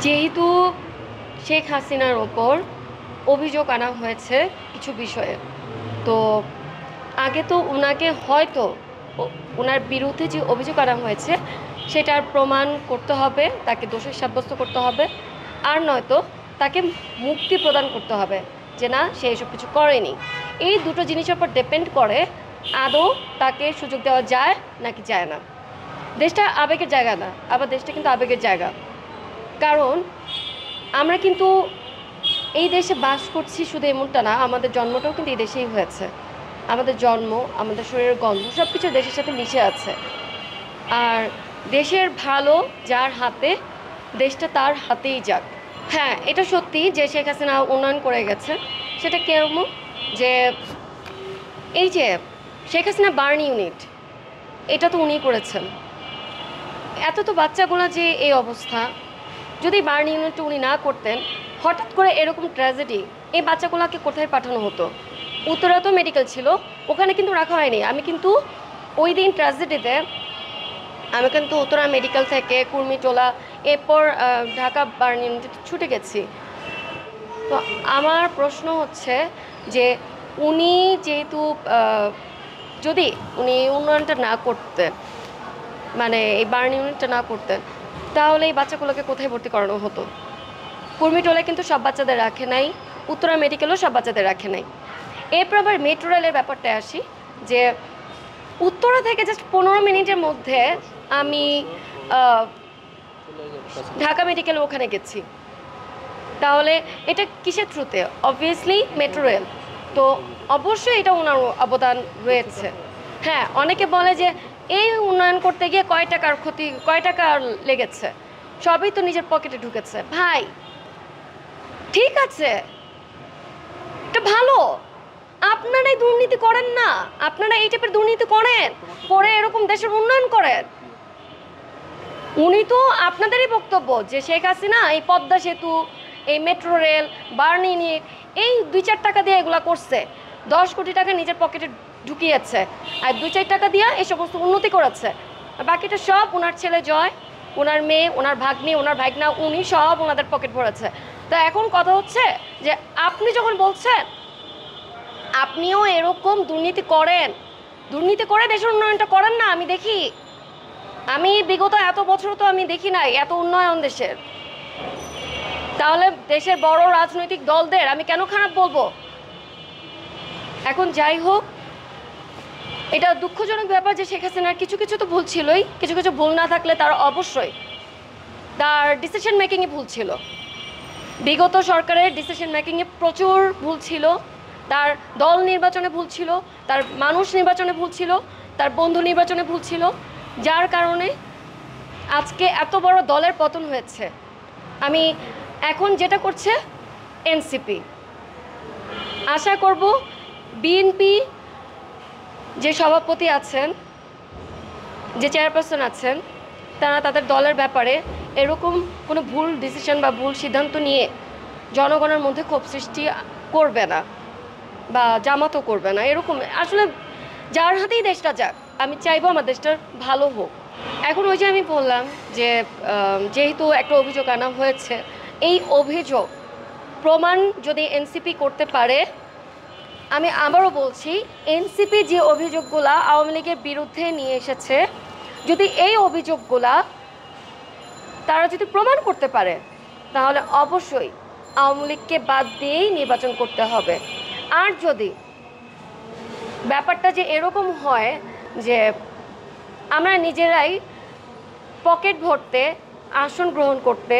যেহেতু শেখ হাসিনার ওপর অভিযোগ আনা হয়েছে কিছু বিষয়ে, তো আগে তো ওনাকে হয়তো ওনার বিরুদ্ধে যে অভিযোগ আনা হয়েছে সেটার প্রমাণ করতে হবে, তাকে দোষী সাব্যস্ত করতে হবে, আর নয়তো তাকে মুক্তি প্রদান করতে হবে যে না, সে এসব কিছু করেনি। এই দুটো জিনিসের উপর ডিপেন্ড করে আদৌ তাকে সুযোগ দেওয়া যায় নাকি যায় না। দেশটা আবেগের জায়গা না, আবার দেশটা কিন্তু আবেগের জায়গা। কারণ আমরা কিন্তু এই দেশে বাস করছি শুধু এমনটা না, আমাদের জন্মটাও কিন্তু এই দেশেই হয়েছে। আমাদের জন্ম, আমাদের শরীরের গন্ধ সব কিছু দেশের সাথে মিশে আছে। আর দেশের ভালো যার হাতে, দেশটা তার হাতেই যাক। হ্যাঁ, এটা সত্যি যে শেখ হাসিনা উন্নয়ন করে গেছে। সেটা কেমন? যে এই যে শেখ হাসিনা বার্ন ইউনিট, এটা তো উনিই করেছেন। এত তো বাচ্চাগুলো যে এই অবস্থা, যদি বার্ন ইউনিটটা উনি না করতেন, হঠাৎ করে এরকম ট্র্যাজেডি, এই বাচ্চাগুলোকে কোথায় পাঠানো হতো? উত্তরা তো মেডিকেল ছিল, ওখানে কিন্তু রাখা হয়নি। আমি কিন্তু ওই দিন ট্র্যাজেডিতে আমি কিন্তু উত্তরা মেডিকেল থেকে কুর্মিটোলা, এরপর ঢাকা বার্ন ইউনিটে ছুটে গেছি। তো আমার প্রশ্ন হচ্ছে যে উনি যেহেতু যদি উনি উন্নয়নটা না করতেন, মানে এই বার্ন ইউনিটটা না করতেন, তাহলে এই বাচ্চাগুলোকে কোথায় ভর্তি করানো হতো? কুর্মিটোলায় কিন্তু সব বাচ্চাদের রাখে নাই, উত্তরা মেডিকেলও সব বাচ্চাদের রাখে নাই। এরপর আবার মেট্রো রেলের ব্যাপারটা আসি, যে উত্তরা থেকে জাস্ট 15 মিনিটের মধ্যে আমি ঢাকা মেডিকেলে ওখানে গেছি। তাহলে এটা কিসের থ্রুতে? Obviously metro rail. তো অবশ্যই এটা ওনার অবদান রয়েছে। হ্যাঁ, অনেকে বলে যে এই উন্নয়ন করতে গিয়ে কয় টাকা লেগেছে, সবই তো নিজের পকেটে ঢুকেছে। ভাই ঠিক আছে, এটা ভালো, আপনারাই দুর্নীতি করেন না, আপনারা এই টাইপের দুর্নীতি করেন, পরে এরকম দেশের উন্নয়ন করেন। উনি তো আপনাদেরই বক্তব্য যে শেখ হাসিনা এই পদ্মা সেতু, এই মেট্রো রেল, বার্ন ইউনিট, এই 2-4 টাকা দিয়ে এগুলা করছে, 10 কোটি টাকা নিজের পকেটে ঢুকিয়েছে, আর 2-4 টাকা দিয়ে এই সমস্ত উন্নতি করেছে। আর বাকিটা সব ওনার ছেলে জয়, ওনার মেয়ে, ওনার ভাগ্নি, ওনার ভাগনা, উনি সব ওনাদের পকেট ভরেছে। তো এখন কথা হচ্ছে যে আপনি যখন বলছেন আপনিও এরকম দুর্নীতি করেন, দুর্নীতি করে দেশের উন্নয়নটা করেন না। আমি দেখি, আমি বিগত এত বছর তো আমি দেখি নাই এত উন্নয়ন দেশের। তাহলে দেশের বড় রাজনৈতিক দলদের আমি কেন খারাপ বলবো? এখন যাই হোক, এটা দুঃখজনক ব্যাপার যে শেখ হাসিনার কিছু কিছু তো ভুল ছিলই, কিছু কিছু ভুল না থাকলে তার অবশ্যই তার ডিসিশন মেকিংয়ে ভুল ছিল। বিগত সরকারের ডিসিশন মেকিংয়ে প্রচুর ভুল ছিল, তার দল নির্বাচনে ভুল ছিল, তার মানুষ নির্বাচনে ভুল ছিল, তার বন্ধু নির্বাচনে ভুল ছিল, যার কারণে আজকে এত বড় দলের পতন হয়েছে। আমি এখন যেটা করছে এনসিপি, আশা করব বিএনপি যে সভাপতি আছেন, যে চেয়ারপারসন আছেন, তারা তাদের দলের ব্যাপারে এরকম কোনো ভুল ডিসিশন বা ভুল সিদ্ধান্ত নিয়ে জনগণের মধ্যে ক্ষোভ সৃষ্টি করবে না বা জামাতও করবে না। এরকম আসলে যার হাতেই দেশটা যাক, আমি চাইবো আমার দেশটার ভালো হোক। এখন ওই যে আমি বললাম যে যেহেতু একটা অভিযোগ আনা হয়েছে, এই অভিযোগ প্রমাণ যদি এনসিপি করতে পারে, আমি আবারও বলছি, এনসিপি যে অভিযোগগুলা আওয়ামী লীগের বিরুদ্ধে নিয়ে এসেছে, যদি এই অভিযোগগুলা তারা যদি প্রমাণ করতে পারে, তাহলে অবশ্যই আওয়ামী লীগকে বাদ দিয়েই নির্বাচন করতে হবে। আর যদি ব্যাপারটা যে এরকম হয় যে আমরা নিজেরাই পকেট ভরতে, আসন গ্রহণ করতে